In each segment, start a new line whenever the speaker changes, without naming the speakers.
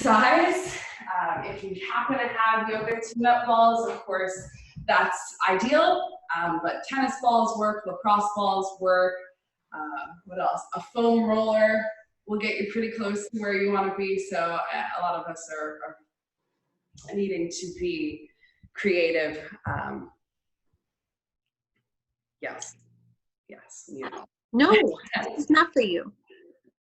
size. If you happen to have yoga tune-up balls, of course, that's ideal, but tennis balls work, lacrosse balls work. What else? A foam roller will get you pretty close to where you want to be, so a lot of us are needing to be creative. Yes.
No, it's not for you.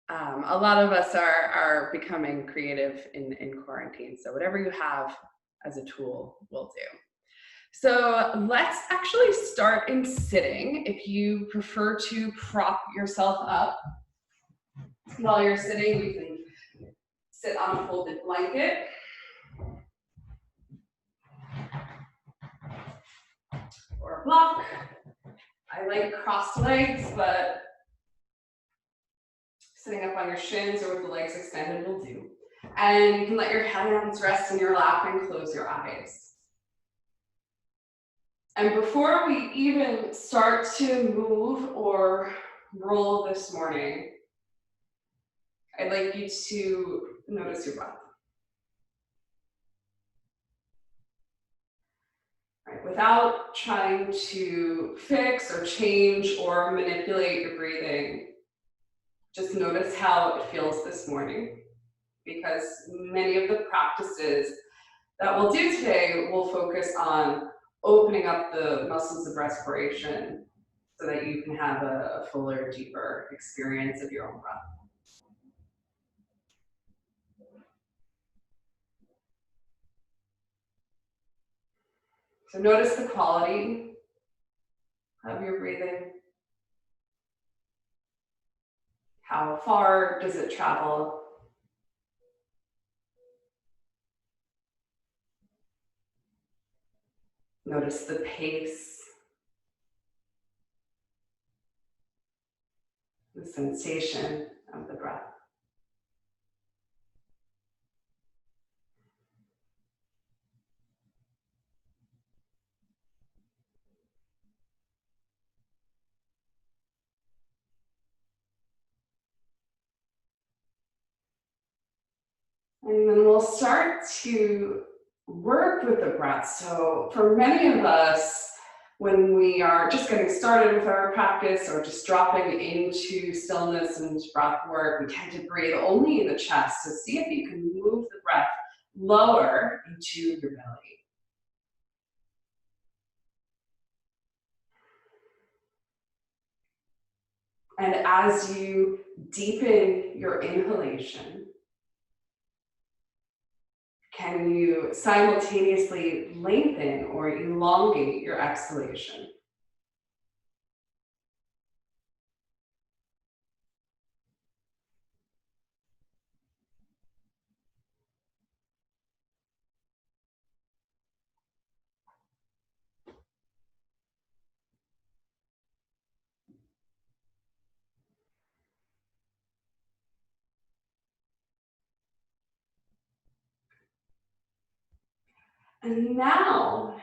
A lot of us are becoming creative in quarantine, so whatever you have as a tool will do. So let's actually start in sitting. If you prefer to prop yourself up while you're sitting, you can sit on a folded blanket. Or a block. I like crossed legs, but sitting up on your shins or with the legs extended will do. And you can let your hands rest in your lap and close your eyes. And before we even start to move or roll this morning, I'd like you to notice your breath. Right, without trying to fix or change or manipulate your breathing, just notice how it feels this morning, because many of the practices that we'll do today will focus on opening up the muscles of respiration so that you can have a fuller, deeper experience of your own breath. So notice the quality of your breathing. How far does it travel? Notice the pace, the sensation of the breath. And then we'll start to work with the breath. So for many of us, when we are just getting started with our practice or just dropping into stillness and breath work, we tend to breathe only in the chest. So see if you can move the breath lower into your belly. And as you deepen your inhalation, can you simultaneously lengthen or elongate your exhalation? And now,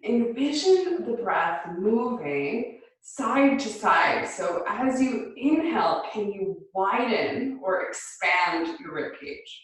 envision the breath moving side to side. So as you inhale, can you widen or expand your rib cage?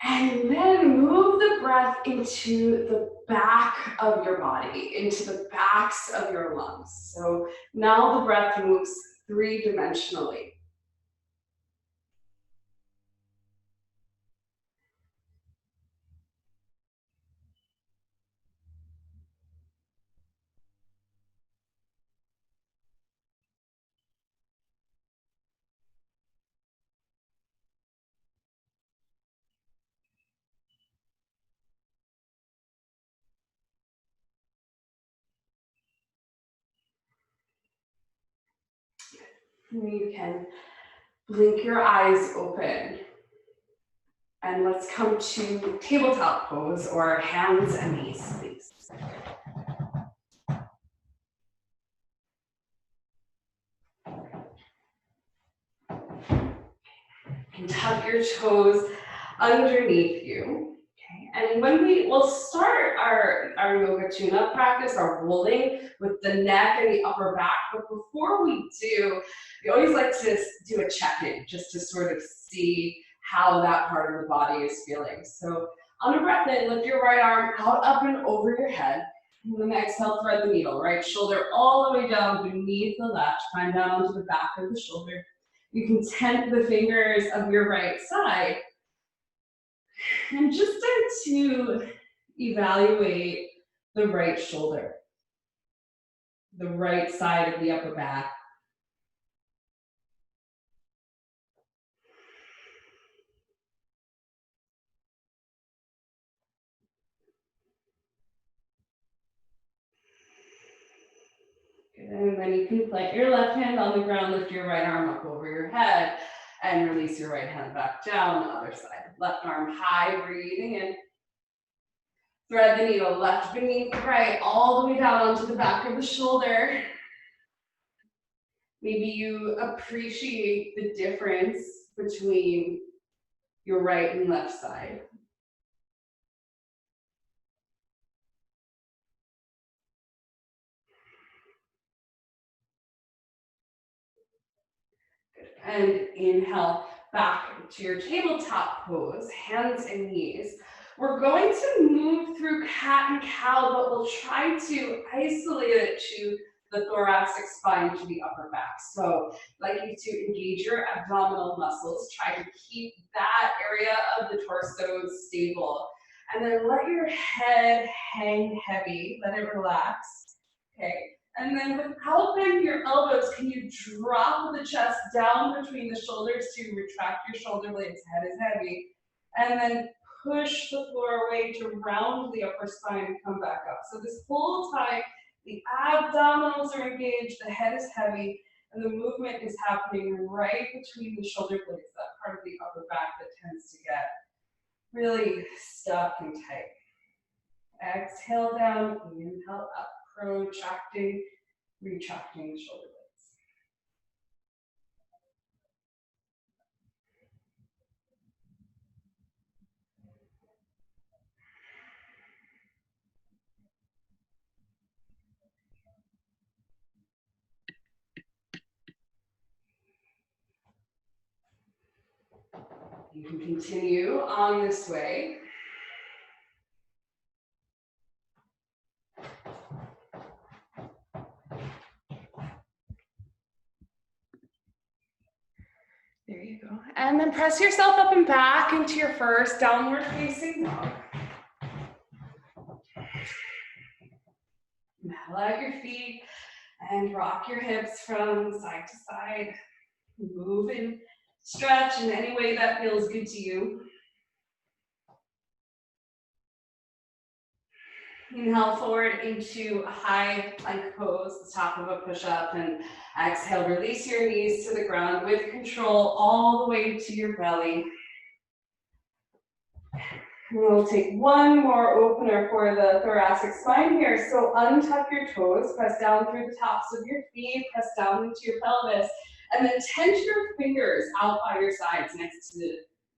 And then move the breath into the back of your body, into the backs of your lungs. So now the breath moves three-dimensionally. You can blink your eyes open. And let's come to tabletop pose or hands and knees, please. And tuck your toes underneath you. Okay. And when we'll start our yoga tune-up practice, our rolling with the neck and the upper back. But before we do, we always like to do a check-in just to sort of see how that part of the body is feeling. So on a breath in, lift your right arm out, up, and over your head. And then exhale, thread the needle. Right shoulder all the way down beneath the left. Climb down onto the back of the shoulder. You can tent the fingers of your right side. And just start to evaluate the right shoulder, the right side of the upper back. And then you can plant your left hand on the ground, lift your right arm up over your head, and release your right hand back down the other side. Left arm high, breathing in. Thread the needle, left beneath the right, all the way down onto the back of the shoulder. Maybe you appreciate the difference between your right and left side. And inhale back to your tabletop pose, hands and knees. We're going to move through cat and cow, but we'll try to isolate it to the thoracic spine to the upper back. So I'd like you to engage your abdominal muscles. Try to keep that area of the torso stable. And then let your head hang heavy, let it relax. Okay. And then without bending your elbows, can you drop the chest down between the shoulders to retract your shoulder blades, head is heavy. And then push the floor away to round the upper spine and come back up. So this whole time, the abdominals are engaged, the head is heavy, and the movement is happening right between the shoulder blades, that part of the upper back that tends to get really stuck and tight. Exhale down, inhale up. Protracting, retracting the shoulder blades. You can continue on this way. There you go. And then press yourself up and back into your first downward facing dog. Mellow out your feet and rock your hips from side to side. Move and stretch in any way that feels good to you. Inhale forward into a high plank pose, the top of a push-up, and exhale, release your knees to the ground with control all the way to your belly. And we'll take one more opener for the thoracic spine here. So untuck your toes, press down through the tops of your feet, press down into your pelvis, and then tense your fingers out by your sides next to the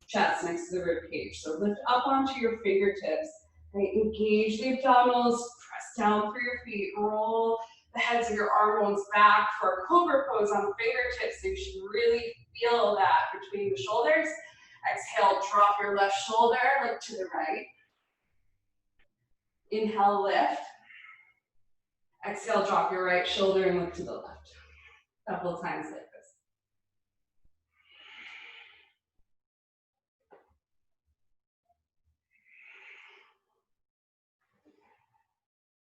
chest, next to the rib cage. So lift up onto your fingertips. Right, engage the abdominals, press down through your feet, roll the heads of your arm bones back for a cobra pose on fingertips. So you should really feel that between the shoulders. Exhale, drop your left shoulder, look to the right. Inhale, lift. Exhale, drop your right shoulder and look to the left. A couple of times like this.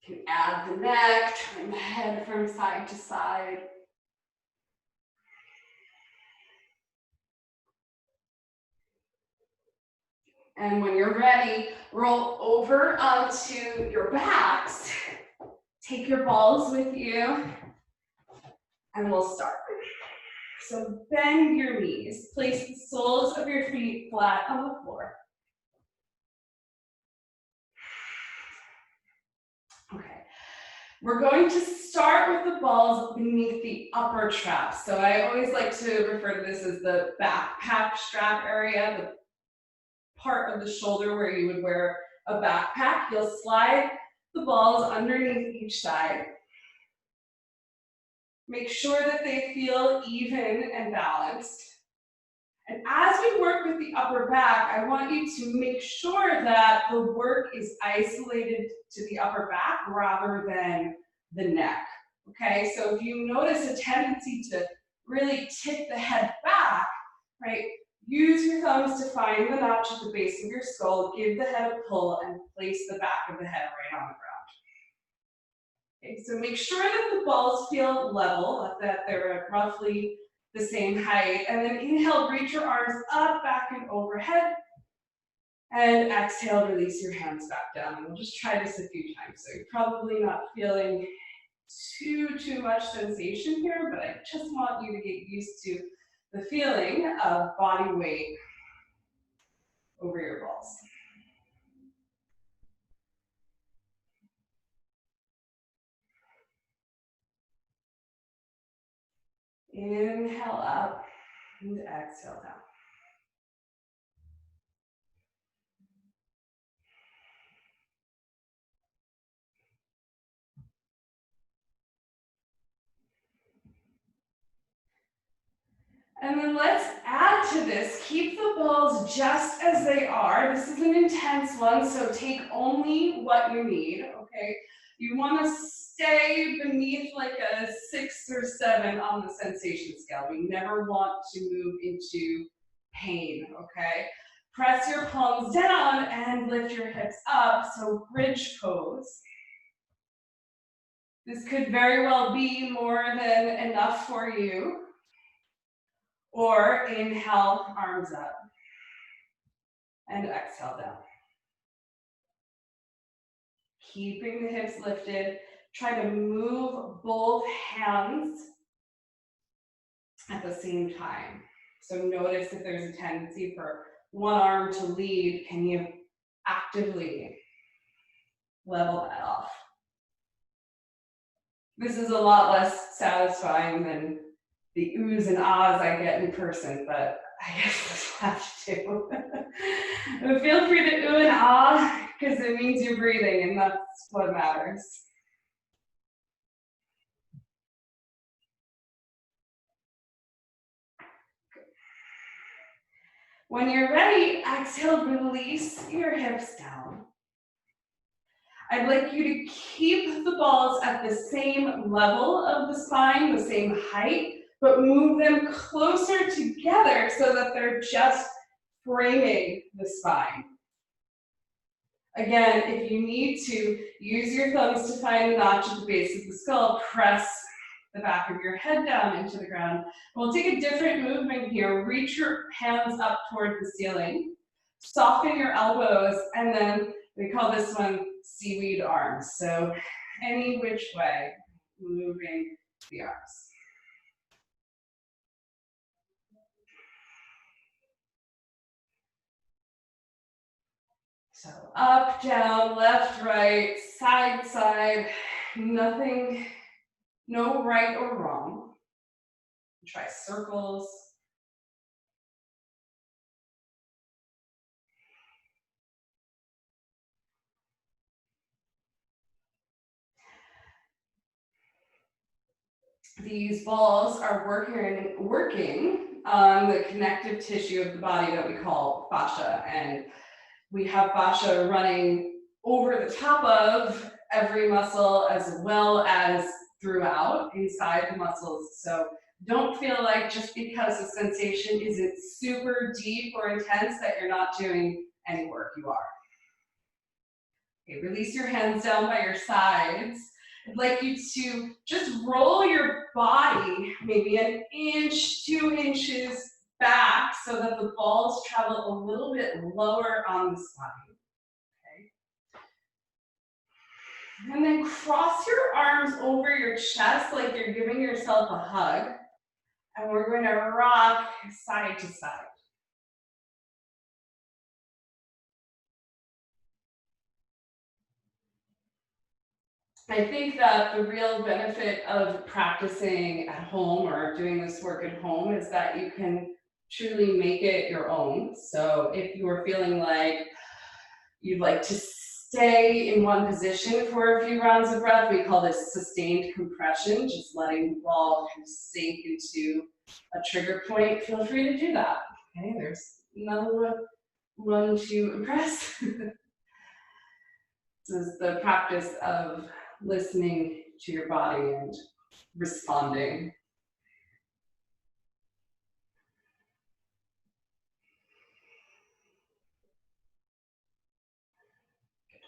You can add the neck, turn the head from side to side. And when you're ready, roll over onto your backs. Take your balls with you, and we'll start. So bend your knees. Place the soles of your feet flat on the floor. Okay. We're going to start with the balls beneath the upper trap. So I always like to refer to this as the backpack strap area, the part of the shoulder where you would wear a backpack. You'll slide the balls underneath each side. Make sure that they feel even and balanced. And as we work with the upper back, I want you to make sure that the work is isolated to the upper back rather than the neck, okay? So if you notice a tendency to really tip the head back, right, use your thumbs to find the notch at the base of your skull, give the head a pull, and place the back of the head right on the ground. Okay, so make sure that the balls feel level, that they're at roughly the same height, and then inhale, reach your arms up, back, and overhead, and exhale, release your hands back down. And we'll just try this a few times. So you're probably not feeling too much sensation here, but I just want you to get used to the feeling of body weight over your balls. Inhale up and exhale down. And then let's add to this. Keep the balls just as they are. This is an intense one, so take only what you need, okay? You want to stay beneath like a 6 or 7 on the sensation scale. We never want to move into pain, okay? Press your palms down and lift your hips up, so bridge pose. This could very well be more than enough for you. Or inhale, arms up, and exhale down. Keeping the hips lifted, try to move both hands at the same time. So notice if there's a tendency for one arm to lead, can you actively level that off? This is a lot less satisfying than the oohs and ahs I get in person, but I guess we'll have to. But feel free to ooh and ah, because it means you're breathing, and that's what matters. When you're ready, exhale, release your hips down. I'd like you to keep the balls at the same level of the spine, the same height, but move them closer together so that they're just framing the spine. Again, if you need to, use your thumbs to find the notch at the base of the skull, press the back of your head down into the ground. We'll take a different movement here. Reach your hands up toward the ceiling, soften your elbows, and then we call this one seaweed arms. So any which way, moving the arms. So up, down, left, right, side, side, nothing, no right or wrong. Try circles. These balls are working on the connective tissue of the body that we call fascia. And we have fascia running over the top of every muscle as well as throughout inside the muscles. So don't feel like just because the sensation isn't super deep or intense that you're not doing any work. You are. Okay, release your hands down by your sides. I'd like you to just roll your body maybe an inch, 2 inches back so that the balls travel a little bit lower on the spine. Okay. And then cross your arms over your chest like you're giving yourself a hug. And we're going to rock side to side. I think that the real benefit of practicing at home or doing this work at home is that you can truly make it your own. So if you're feeling like you'd like to stay in one position for a few rounds of breath, we call this sustained compression, just letting the ball kind of sink into a trigger point. Feel free to do that. Okay, there's no one to impress. This is the practice of listening to your body and responding.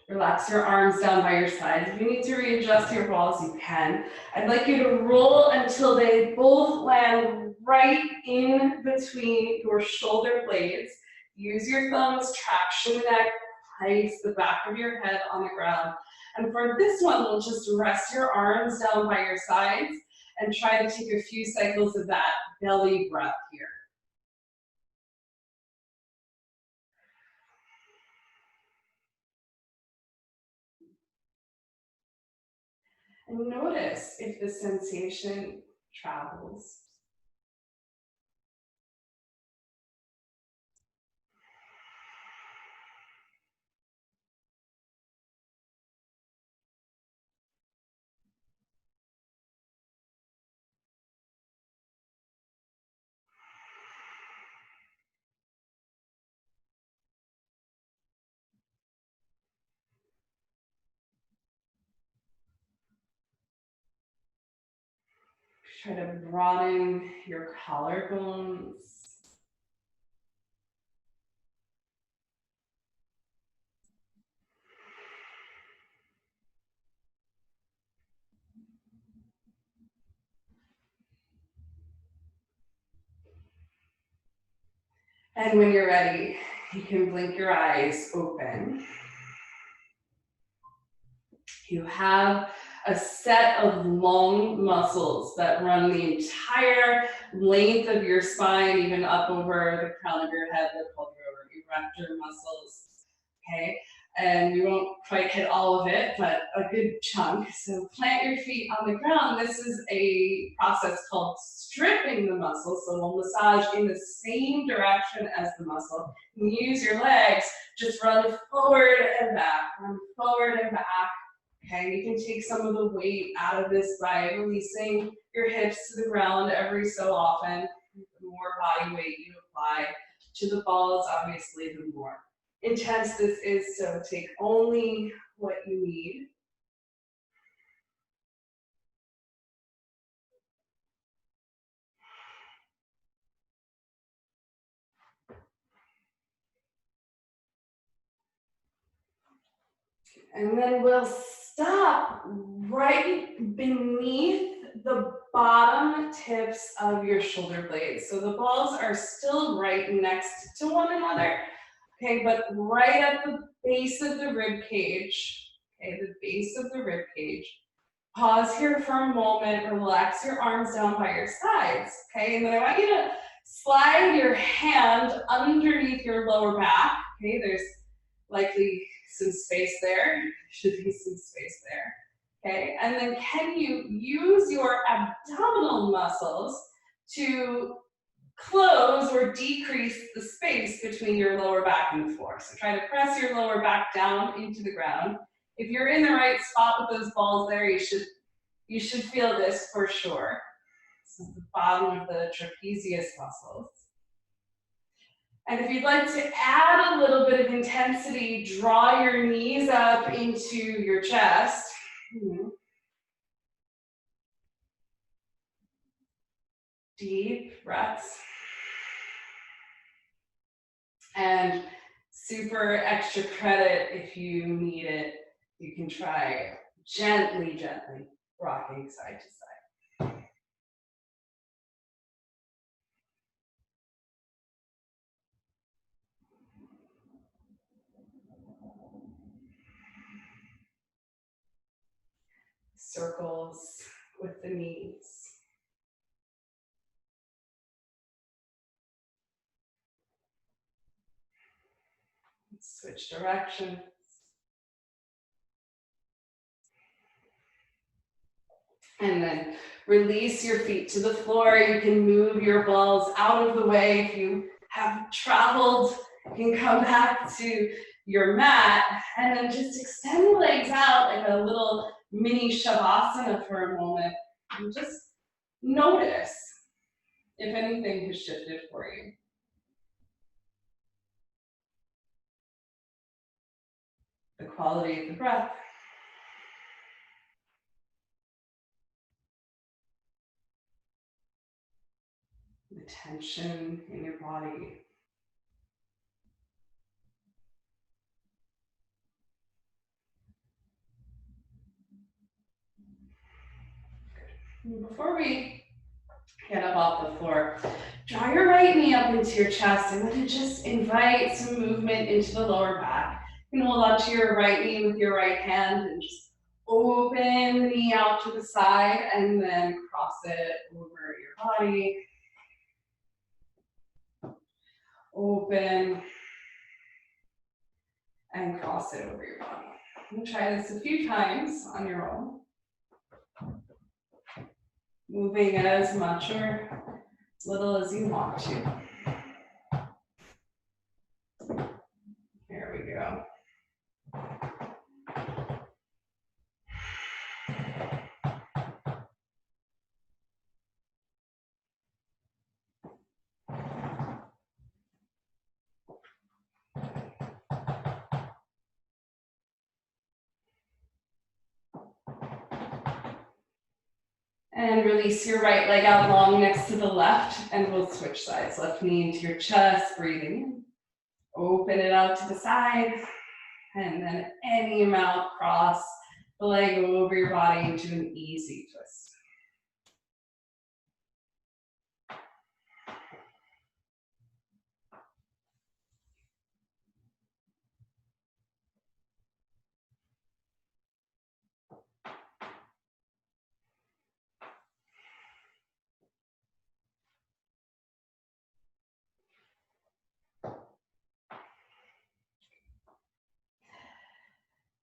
Relax your arms down by your sides. If you need to readjust your balls, you can. I'd like you to roll until they both land right in between your shoulder blades. Use your thumbs, traction the neck, place the back of your head on the ground. And for this one, we'll just rest your arms down by your sides and try to take a few cycles of that belly breath here. And notice if the sensation travels. Try to broaden your collarbones. And when you're ready, you can blink your eyes open. You have a set of long muscles that run the entire length of your spine, even up over the crown of your head. They're called your erector muscles, okay? And we won't quite hit all of it, but a good chunk. So plant your feet on the ground. This is a process called stripping the muscle. So we'll massage in the same direction as the muscle. And use your legs, just run forward and back, run forward and back. Okay, you can take some of the weight out of this by releasing your hips to the ground every so often. The more body weight you apply to the balls, obviously, the more intense this is, so take only what you need. And then we'll stop right beneath the bottom tips of your shoulder blades. So the balls are still right next to one another, okay, but right at the base of the rib cage, okay, the base of the rib cage. Pause here for a moment, relax your arms down by your sides, okay? And then I want you to slide your hand underneath your lower back, okay? There's likely some space there, should be some space there, okay? And then can you use your abdominal muscles to close or decrease the space between your lower back and the floor? So try to press your lower back down into the ground. If you're in the right spot with those balls there, you should feel this for sure. This is the bottom of the trapezius muscles. And if you'd like to add a little bit of intensity, draw your knees up into your chest. Deep breaths. And super extra credit if you need it. You can try gently, gently rocking side to side. Circles with the knees. Switch directions. And then release your feet to the floor. You can move your balls out of the way. If you have traveled, you can come back to your mat and then just extend the legs out like a little mini shavasana for a moment. And just notice if anything has shifted for you. The quality of the breath. The tension in your body. Before we get up off the floor, draw your right knee up into your chest and then just invite some movement into the lower back. You can hold onto your right knee with your right hand and just open the knee out to the side and then cross it over your body. Open and cross it over your body. We'll try this a few times on your own. Moving as much or as little as you want to. Here we go. And release your right leg out long next to the left, and we'll switch sides. Left knee into your chest, breathing in. Open it out to the side, and then any amount, cross the leg over your body into an easy twist.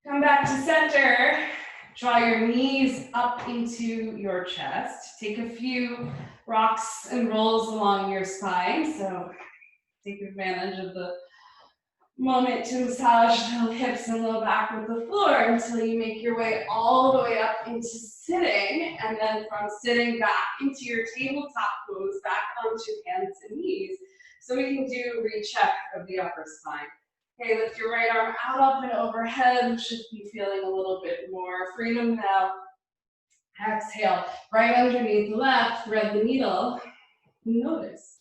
Come back to center. Draw your knees up into your chest. Take a few rocks and rolls along your spine. So take advantage of the moment to massage the hips and low back with the floor until you make your way all the way up into sitting. And then from sitting back into your tabletop pose, back onto hands and knees. So we can do recheck of the upper spine. Okay, lift your right arm out, up, and overhead. You should be feeling a little bit more freedom now. Exhale, right underneath left, thread the needle. Notice.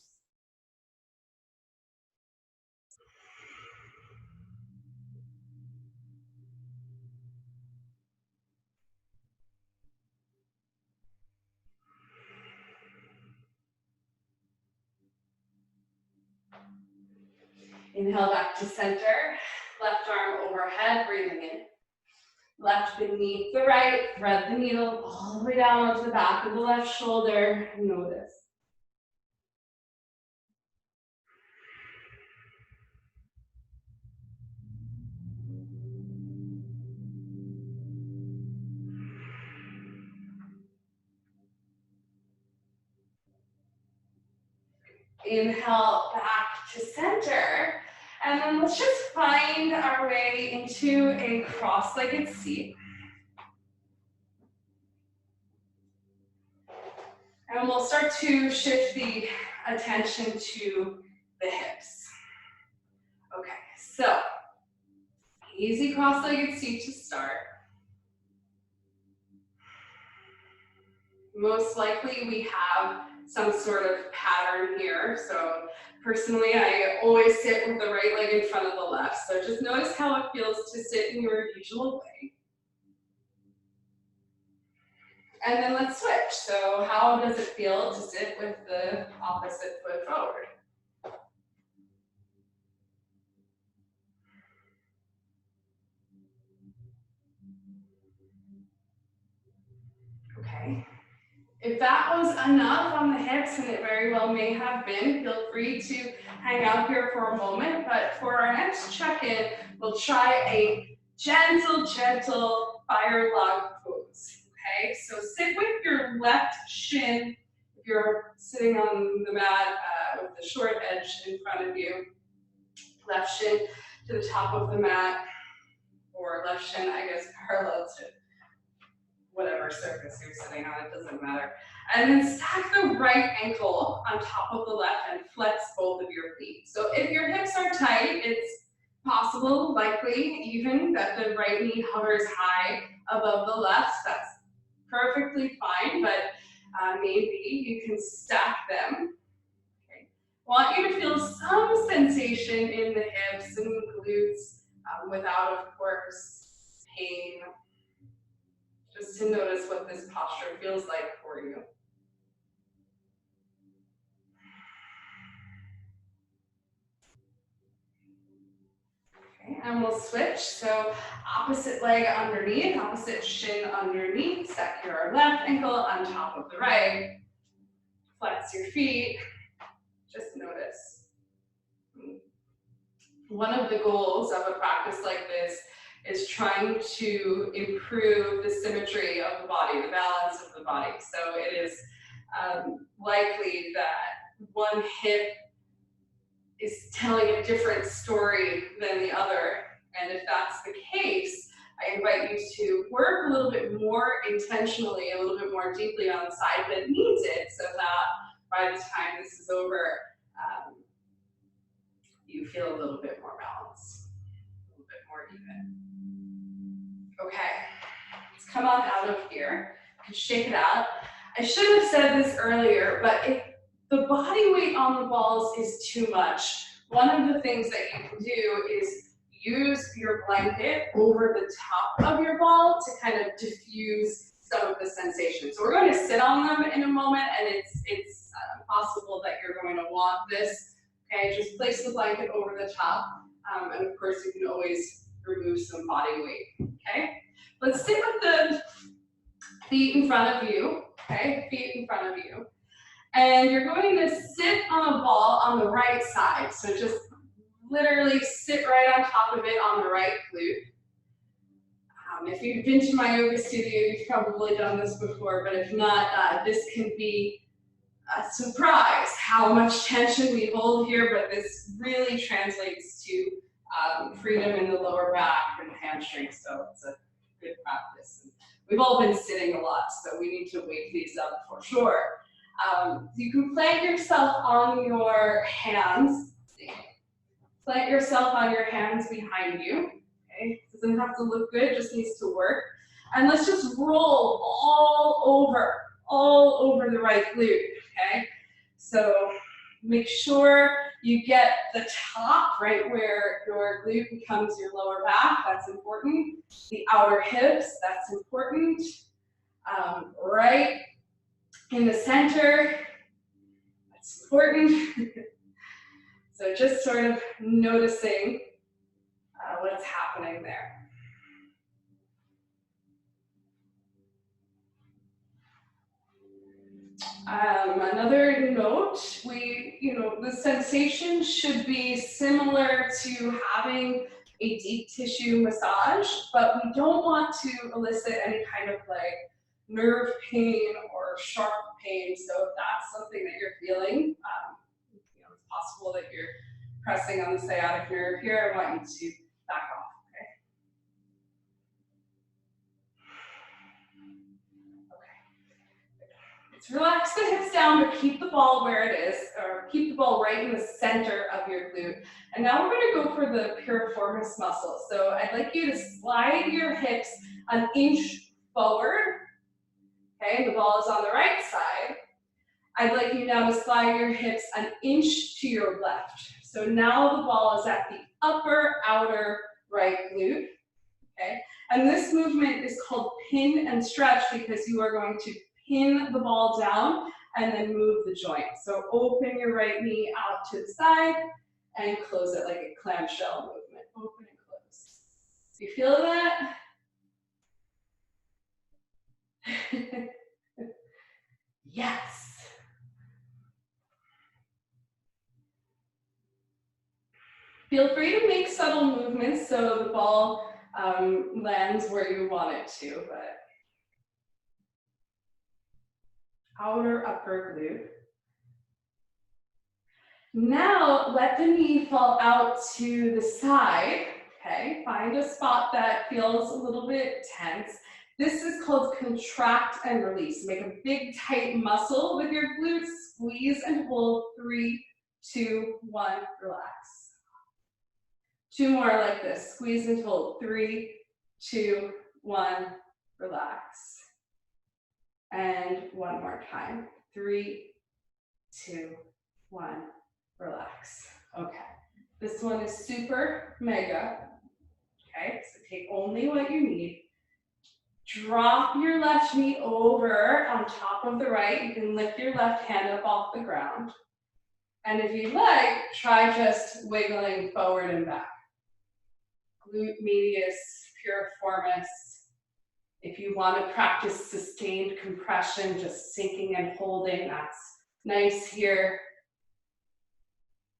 Inhale back to center. Left arm overhead, breathing in. Left beneath the right, thread the needle all the way down onto the back of the left shoulder. Notice. Inhale back to center. And then let's just find our way into a cross-legged seat. And we'll start to shift the attention to the hips. Okay, so easy cross-legged seat to start. Most likely we have some sort of pattern here. So personally, I always sit with the right leg in front of the left. So just notice how it feels to sit in your usual way. And then let's switch. So how does it feel to sit with the opposite foot forward? Okay. If that was enough on the hips, and it very well may have been, feel free to hang out here for a moment. But for our next check-in, we'll try a gentle fire log pose. Okay, so sit with your your left shin, if you're sitting on the mat with the short edge in front of you, left shin to the top of the mat, or left shin, I guess, parallel to whatever surface you're sitting on, it doesn't matter. And then stack the right ankle on top of the left and flex both of your feet. So if your hips are tight, it's possible, likely even, that the right knee hovers high above the left. That's perfectly fine, but maybe you can stack them. Okay. I want you to feel some sensation in the hips and glutes without, of course, pain. Just to notice what this posture feels like for you. Okay, and we'll switch. So opposite leg underneath, opposite shin underneath. Stack your left ankle on top of the right. Flex your feet. Just notice. One of the goals of a practice like this is trying to improve the symmetry of the body, the balance of the body. So it is likely that one hip is telling a different story than the other. And if that's the case, I invite you to work a little bit more intentionally, a little bit more deeply on the side that needs it, so that by the time this is over, you feel a little bit more balanced, a little bit more even. Okay, let's come on out of here. You can shake it out. I should have said this earlier, but if the body weight on the balls is too much, one of the things that you can do is use your blanket over the top of your ball to kind of diffuse some of the sensation. So we're going to sit on them in a moment, and it's possible that you're going to want this. Okay, just place the blanket over the top, and of course you can always remove some body weight. Okay, let's sit with the feet in front of you. Okay, feet in front of you. And you're going to sit on a ball on the right side. So just literally sit right on top of it on the right glute. If you've been to my yoga studio, you've probably done this before, but if not, this can be a surprise how much tension we hold here, but this really translates to freedom in the lower back and hamstrings, so it's a good practice. We've all been sitting a lot, so we need to wake these up for sure. You can plant yourself on your hands. Plant yourself on your hands behind you. Okay, doesn't have to look good, just needs to work. And let's just roll all over the right glute. Okay, so make sure you get the top right where your glute becomes your lower back. That's important. The outer hips. That's important. Right in the center. That's important. So just sort of noticing what's happening there. Another note, the sensation should be similar to having a deep tissue massage, but we don't want to elicit any kind of like nerve pain or sharp pain. So if that's something that you're feeling, it's possible that you're pressing on the sciatic nerve here. I want you to back off. Relax the hips down, but keep the ball where it is, or keep the ball right in the center of your glute. And now we're going to go for the piriformis muscle. So I'd like you to slide your hips an inch forward. Okay, the ball is on the right side. I'd like you now to slide your hips an inch to your left. So now the ball is at the upper outer right glute. Okay, and this movement is called pin and stretch because you are going to pin the ball down and then move the joint. So open your right knee out to the side and close it like a clamshell movement. Open and close. Do you feel that? Yes. Feel free to make subtle movements so the ball lands where you want it to, but outer upper glute. Now let the knee fall out to the side, okay? Find a spot that feels a little bit tense. This is called contract and release. Make a big tight muscle with your glutes, squeeze and hold, 3, 2, 1, relax. 2 more like this, squeeze and hold, 3, 2, 1, relax. And 1 more time, 3, 2, 1, relax. Okay, this one is super mega. Okay, so take only what you need. Drop your left knee over on top of the right. You can lift your left hand up off the ground. And if you'd like, try just wiggling forward and back. Glute medius, piriformis. If you want to practice sustained compression, just sinking and holding, that's nice here.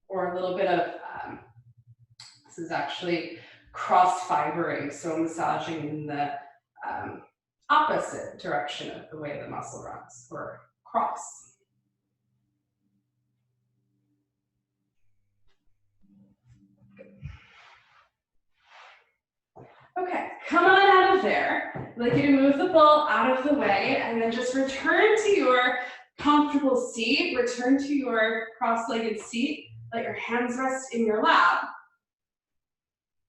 Or a little bit of, this is actually cross fibering, so massaging in the opposite direction of the way the muscle runs, or cross. Okay, come on out of there. I'd like you to move the ball out of the way and then just return to your comfortable seat, return to your cross-legged seat, let your hands rest in your lap,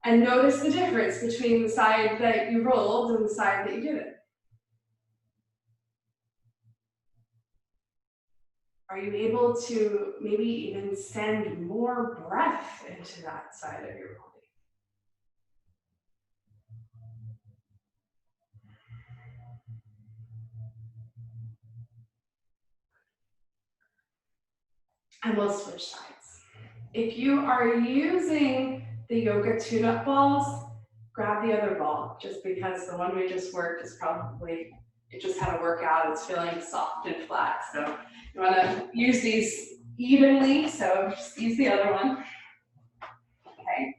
and notice the difference between the side that you rolled and the side that you didn't. Are you able to maybe even send more breath into that side of your body? And we'll switch sides. If you are using the yoga tune-up balls, grab the other ball, just because the one we just worked is probably, it just had a workout, it's feeling soft and flat. So you wanna use these evenly, so just use the other one. Okay,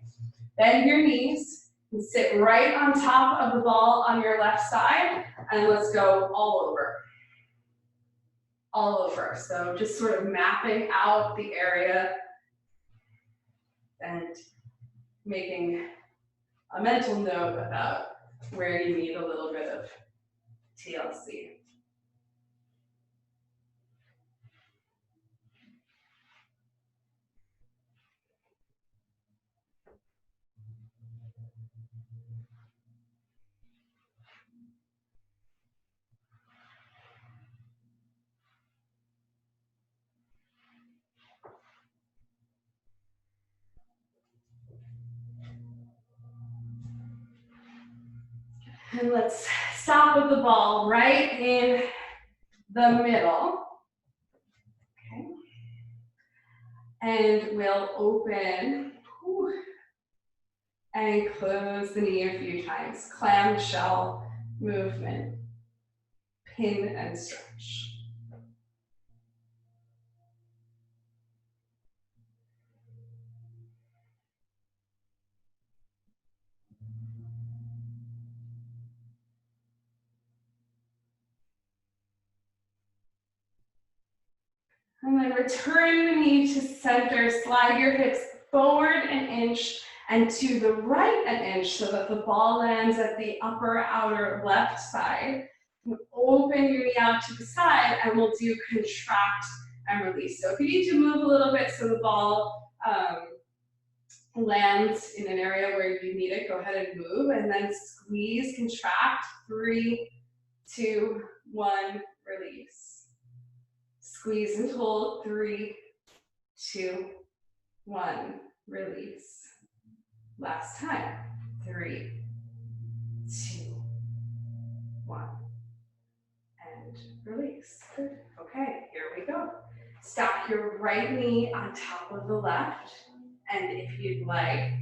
bend your knees and sit right on top of the ball on your left side, and let's go all over. All over, so just sort of mapping out the area and making a mental note about where you need a little bit of TLC. And let's stop with the ball right in the middle. Okay. And we'll open and close the knee a few times. Clamshell movement. Pin and stretch. And then return the knee to center, slide your hips forward an inch and to the right an inch so that the ball lands at the upper outer left side. Open your knee out to the side and we'll do contract and release. So if you need to move a little bit so the ball lands in an area where you need it, go ahead and move and then squeeze, contract, 3, 2, 1, release. Squeeze and hold, 3, 2, 1, release. Last time, 3, 2, 1, and release. Good. Okay, here we go. Stack your right knee on top of the left, and if you'd like,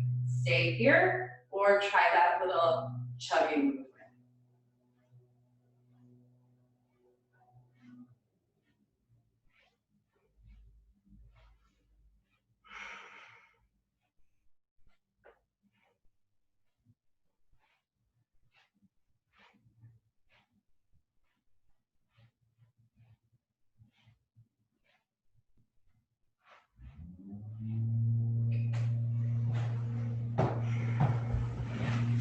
stay here or try that little chugging movement.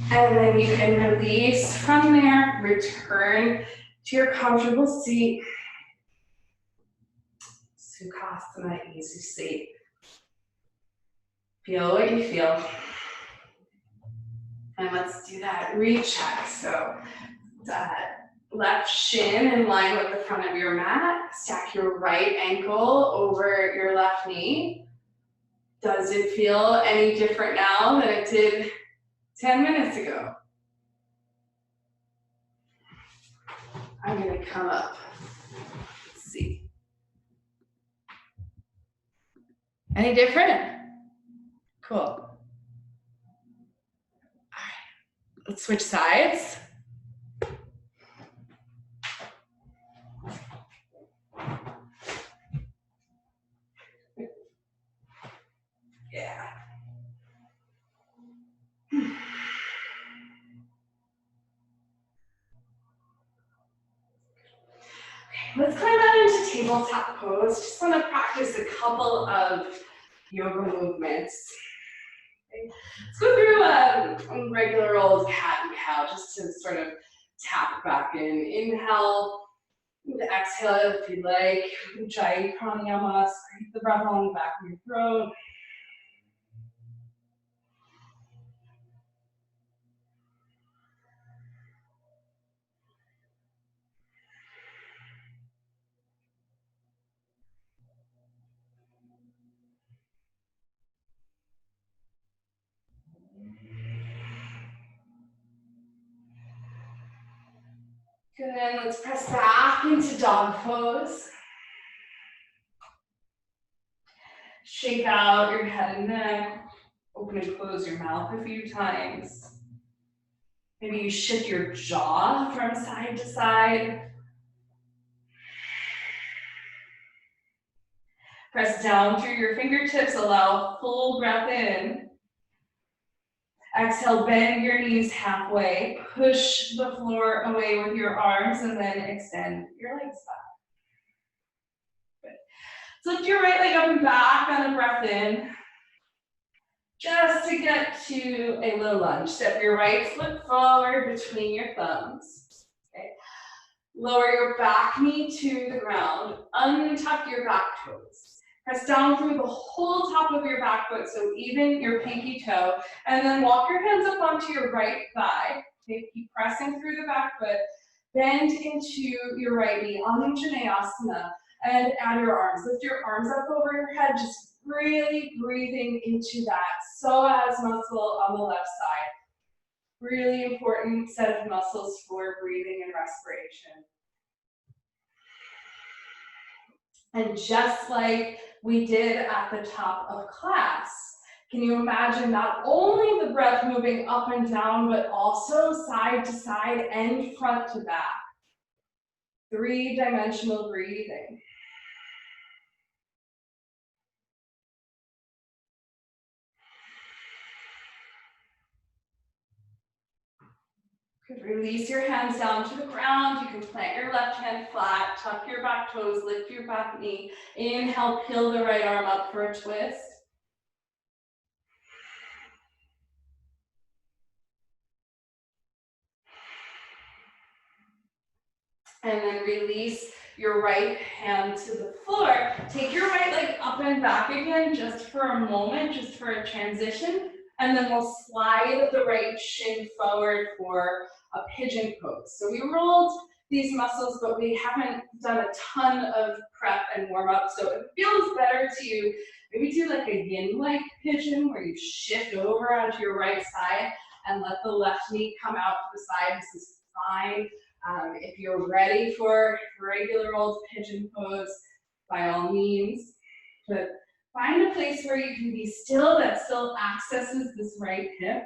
And then you can release from there, return to your comfortable seat. Sukhasana, easy sleep. Feel what you feel. And let's do that recheck. So left shin in line with the front of your mat. Stack your right ankle over your left knee. Does it feel any different now than it did 10 minutes ago? I'm gonna come up. Let's see. Any different? Cool. All right, let's switch sides. Yeah. Let's climb out into tabletop pose. Just want to practice a couple of yoga movements. Okay. Let's go through a regular old cat and cow just to sort of tap back in. Inhale, exhale if you like. Ujjayi pranayama, scrape the breath along the back of your throat. Good, let's press back into dog pose. Shake out your head and neck. Open and close your mouth a few times. Maybe you shift your jaw from side to side. Press down through your fingertips, allow full breath in. Exhale, bend your knees halfway. Push the floor away with your arms and then extend your legs back. Good. So lift your right leg up and back on a breath in. Just to get to a low lunge. Step your right foot forward between your thumbs. Okay. Lower your back knee to the ground. Untuck your back toes. Press down through the whole top of your back foot, so even your pinky toe. And then walk your hands up onto your right thigh. Okay. Keep pressing through the back foot. Bend into your right knee, Anjaneyasana, and add your arms. Lift your arms up over your head, just really breathing into that psoas muscle on the left side. Really important set of muscles for breathing and respiration. And just like we did at the top of class, can you imagine not only the breath moving up and down, but also side to side and front to back? Three-dimensional breathing. Release your hands down to the ground. You can plant your left hand flat, tuck your back toes, lift your back knee. Inhale, peel the right arm up for a twist. And then release your right hand to the floor. Take your right leg up and back again just for a moment, just for a transition. And then we'll slide the right shin forward for a pigeon pose. So we rolled these muscles, but we haven't done a ton of prep and warm up. So it feels better to maybe do like a yin-like pigeon where you shift over onto your right side and let the left knee come out to the side. This is fine. If you're ready for regular old pigeon pose, by all means, but find a place where you can be still that still accesses this right hip.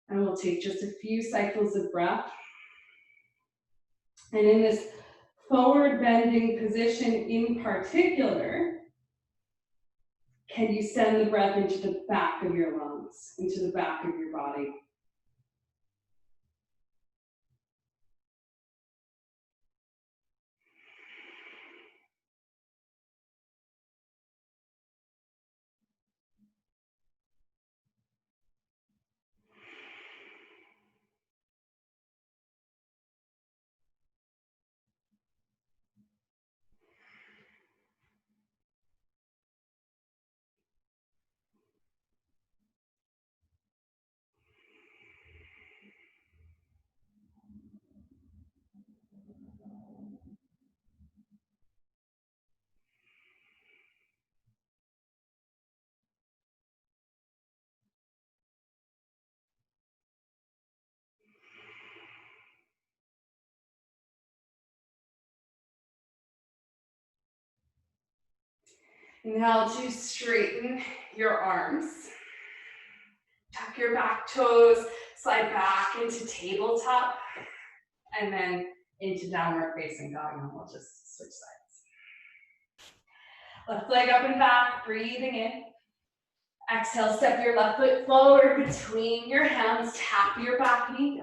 And we'll take just a few cycles of breath. And in this forward bending position in particular, can you send the breath into the back of your lungs, into the back of your body? Inhale to straighten your arms. Tuck your back toes, slide back into tabletop, and then into downward facing dog, and we'll just switch sides. Left leg up and back, breathing in. Exhale, step your left foot forward between your hands, tap your back knee.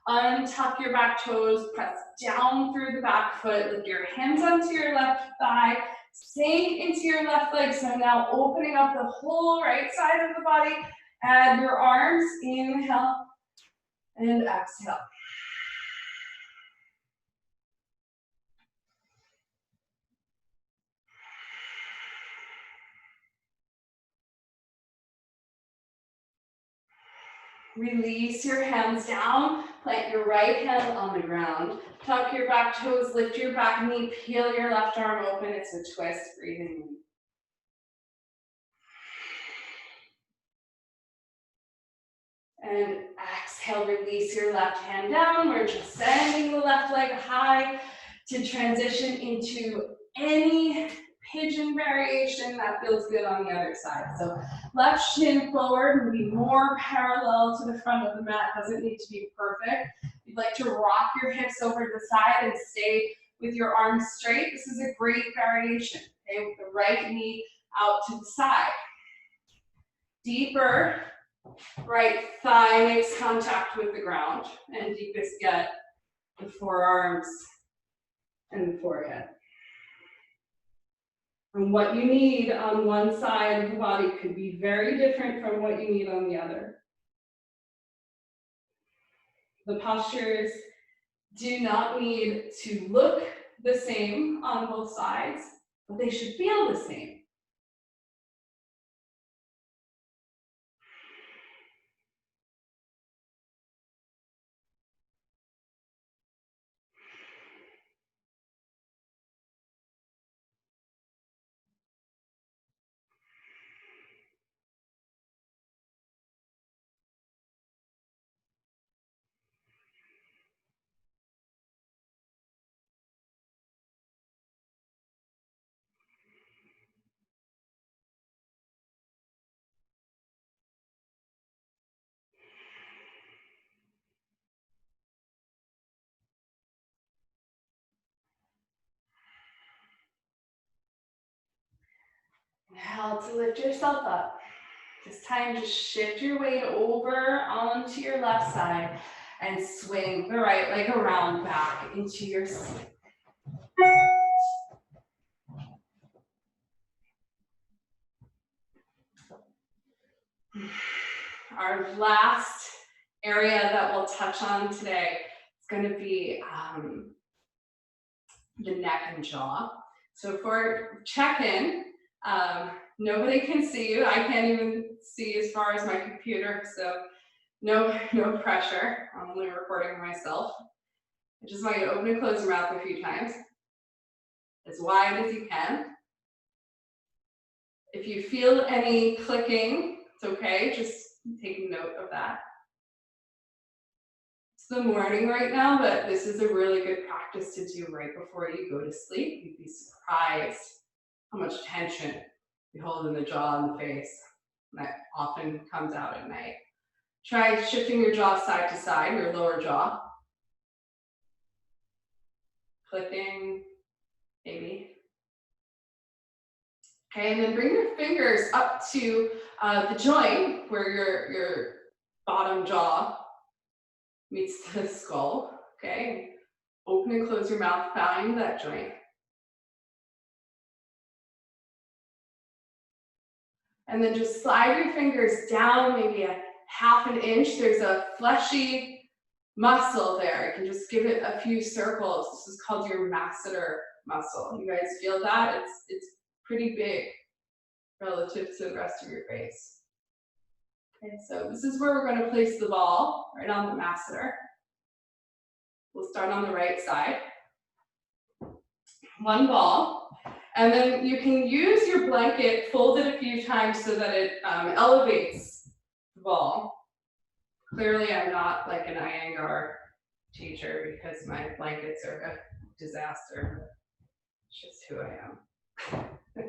Untuck your back toes, press down through the back foot, lift your hands onto your left thigh, sink into your left leg. So now opening up the whole right side of the body. Add your arms, inhale and exhale. Release your hands down, plant your right hand on the ground, tuck your back toes, lift your back knee, peel your left arm open. It's a twist, breathing in. And exhale, release your left hand down. We're just sending the left leg high to transition into any pigeon variation that feels good on the other side. So left shin forward and be more parallel to the front of the mat. Doesn't need to be perfect. You'd like to rock your hips over to the side and stay with your arms straight. This is a great variation, okay? With the right knee out to the side. Deeper right thigh makes contact with the ground, and deepest yet, the forearms and the forehead. And what you need on one side of the body could be very different from what you need on the other. The postures do not need to look the same on both sides, but they should feel the same. Now to lift yourself up. This time, just shift your weight over onto your left side and swing the right leg around back into your seat. Our last area that we'll touch on today is going to be the neck and jaw. So for check-in, nobody can see you. I can't even see as far as my computer, so no pressure. I'm only recording myself. I just want you to open and close your mouth a few times, as wide as you can. If you feel any clicking, it's okay, just take note of that. It's the morning right now, but this is a really good practice to do right before you go to sleep. You'd be surprised how much tension you hold in the jaw and the face. That often comes out at night. Try shifting your jaw side to side, your lower jaw. Clicking, maybe. Okay, and then bring your fingers up to the joint where your bottom jaw meets the skull. Okay, open and close your mouth, find that joint. And then just slide your fingers down maybe a half an inch. There's a fleshy muscle there. You can just give it a few circles. This is called your masseter muscle. You guys feel that? It's pretty big relative to the rest of your face. Okay, so this is where we're going to place the ball, right on the masseter. We'll start on the right side. One ball. And then you can use your blanket, fold it a few times so that it elevates the ball. Clearly, I'm not like an Iyengar teacher because my blankets are a disaster. It's just who I am. So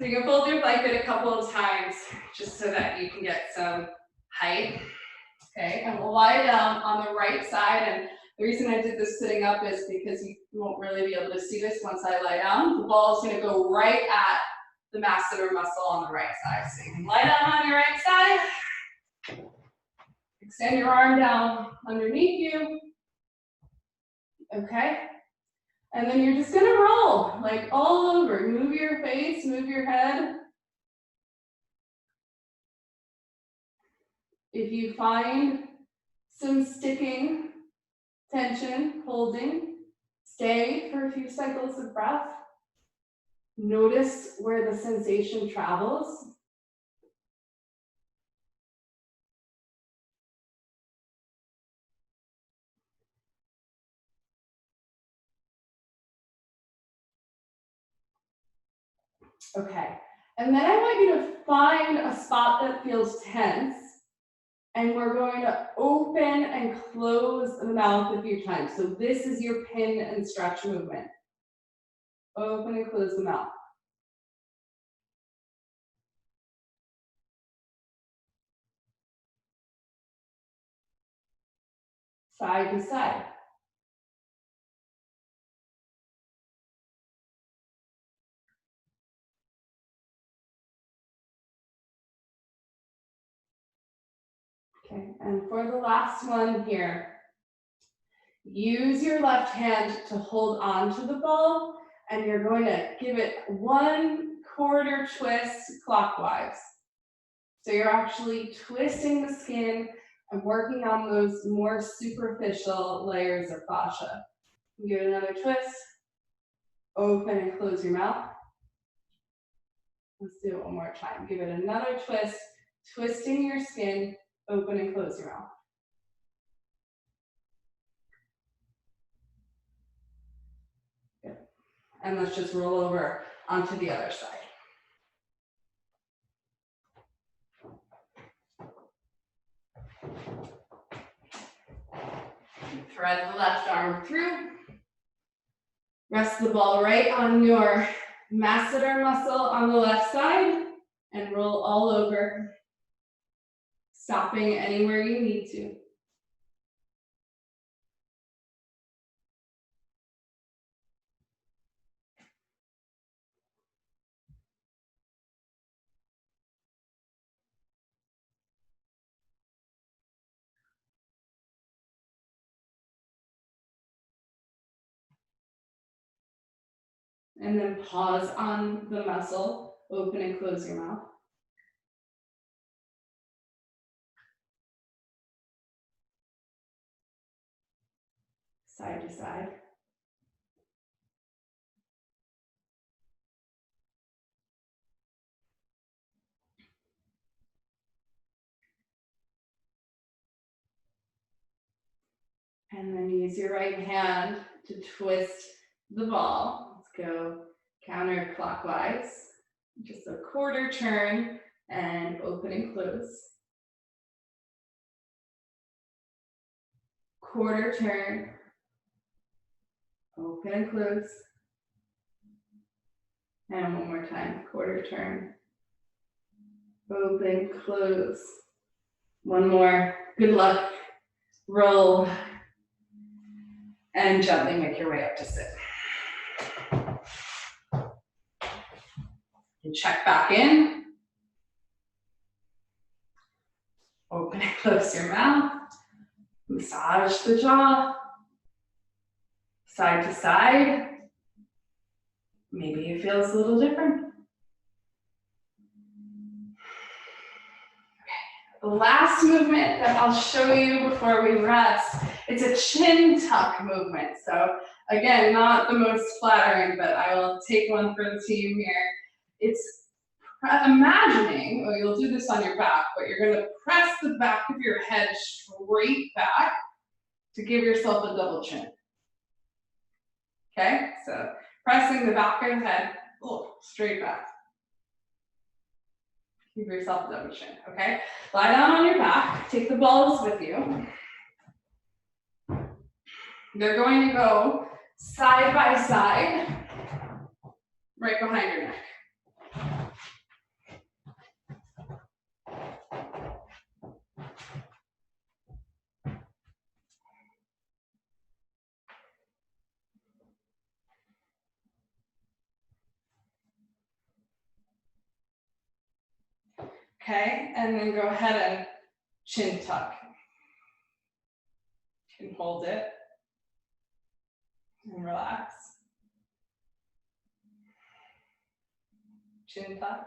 you can fold your blanket a couple of times just so that you can get some height. Okay, and we'll lie down on the right side. And the reason I did this sitting up is because you won't really be able to see this once I lie down. The ball is going to go right at the masseter muscle on the right side. So you can lie down on your right side. Extend your arm down underneath you. Okay. And then you're just gonna roll, like all over. Move your face, move your head. If you find some sticking, tension, holding, stay for a few cycles of breath. Notice where the sensation travels. Okay, and then I want you to find a spot that feels tense, and we're going to open and close the mouth a few times. So this is your pin and stretch movement. Open and close the mouth. Side to side. Okay, and for the last one here, use your left hand to hold on to the ball, and you're going to give it 1/4 twist clockwise. So you're actually twisting the skin and working on those more superficial layers of fascia. Give it another twist. Open and close your mouth. Let's do it one more time. Give it another twist, twisting your skin, open and close your mouth. Good. And let's just roll over onto the other side. Thread the left arm through. Rest the ball right on your masseter muscle on the left side and roll all over, stopping anywhere you need to. And then pause on the muscle, open and close your mouth. Side to side. And then use your right hand to twist the ball. Let's go counterclockwise. Just a 1/4 turn and open and close. 1/4 turn, open and close. And one more time, 1/4 turn, open, close. One more, good luck, roll, and gently make your way up to sit. And check back in. Open and close your mouth. Massage the jaw. Side to side. Maybe it feels a little different. The last movement that I'll show you before we rest, it's a chin tuck movement. So again, not the most flattering, but I will take one for the team here. It's imagining, well, you'll do this on your back, but you're gonna press the back of your head straight back to give yourself a double chin. Okay, so pressing the back of the head, straight back. Give yourself a double chin, okay? Lie down on your back, take the balls with you. They're going to go side by side. right behind your neck. Okay, and then go ahead and chin tuck. You can hold it and relax. Chin tuck.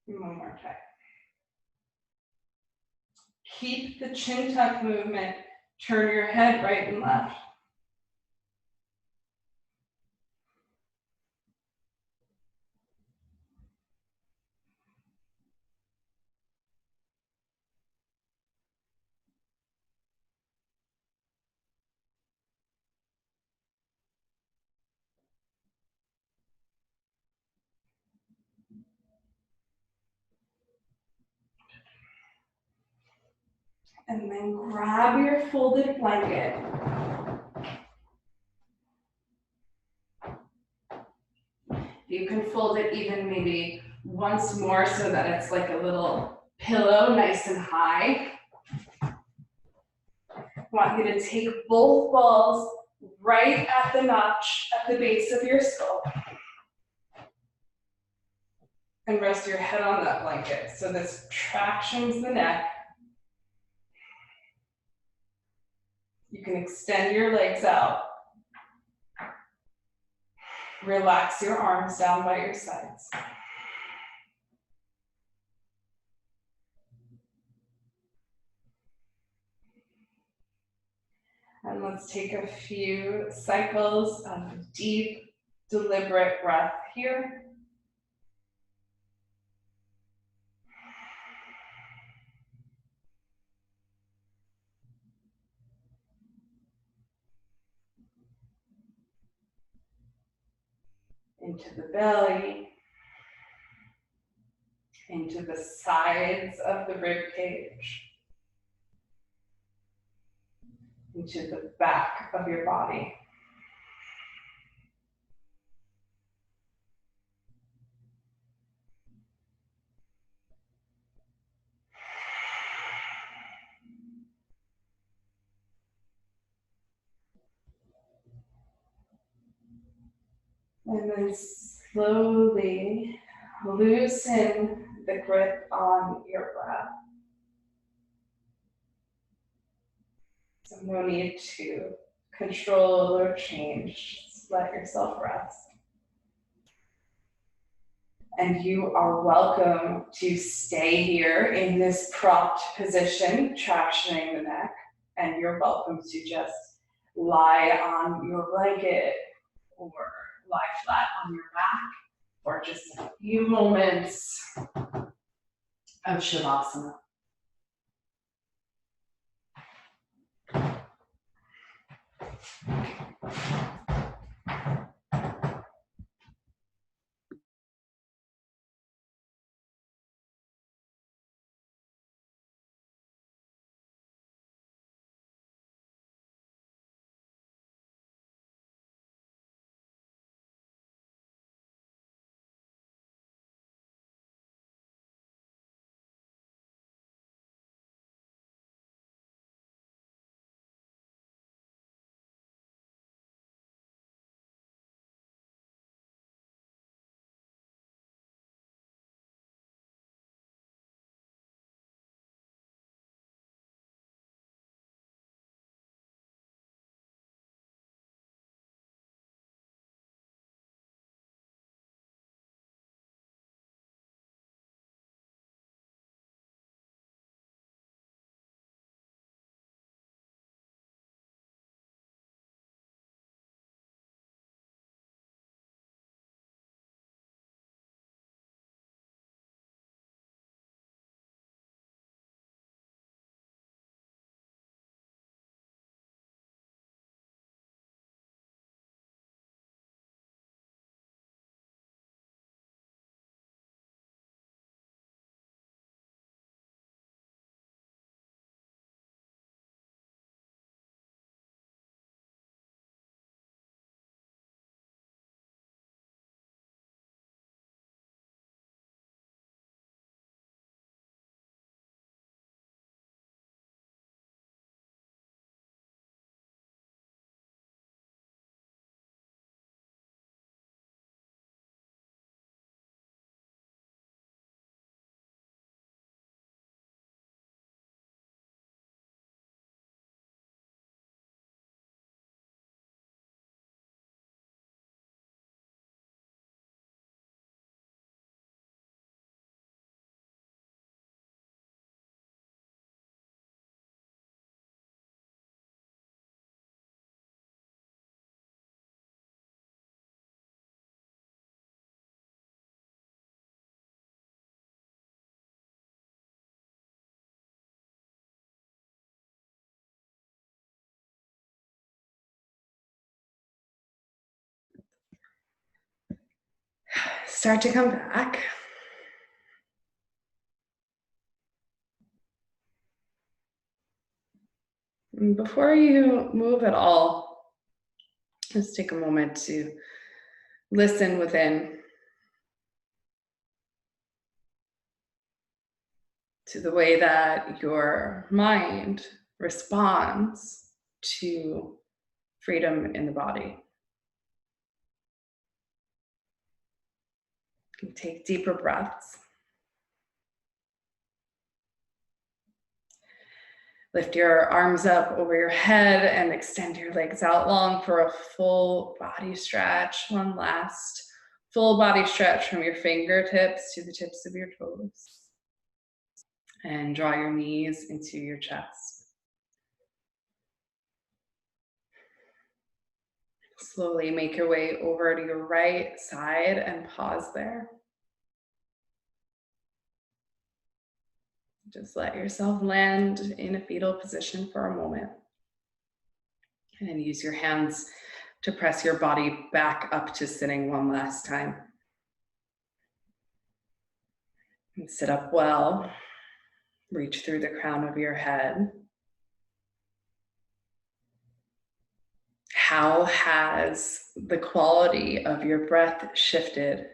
And one more time. Keep the chin tuck movement. Turn your head right and left. And then grab your folded blanket. You can fold it even maybe once more so that it's like a little pillow, nice and high. I want you to take both balls right at the notch at the base of your skull. And rest your head on that blanket. So this tractions the neck. You can extend your legs out. Relax your arms down by your sides. And let's take a few cycles of deep, deliberate breath here. Into the belly, into the sides of the rib cage, into the back of your body. And then slowly loosen the grip on your breath. So no need to control or change, just let yourself rest. And you are welcome to stay here in this propped position, tractioning the neck, and you're welcome to just lie on your blanket or lie flat on your back for just a few moments of Shavasana. start to come back. And before you move at all, just take a moment to listen within to the way that your mind responds to freedom in the body. You can take deeper breaths. Lift your arms up over your head and extend your legs out long for a full body stretch. One last full body stretch from your fingertips to the tips of your toes. And draw your knees into your chest. Slowly make your way over to your right side and pause there. Just let yourself land in a fetal position for a moment. And use your hands to press your body back up to sitting one last time. And sit up well. Reach through the crown of your head. How has the quality of your breath shifted?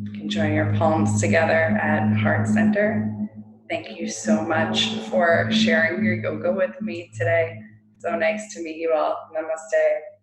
You can join your palms together at heart center. Thank you so much for sharing your yoga with me today. So nice to meet you all. Namaste.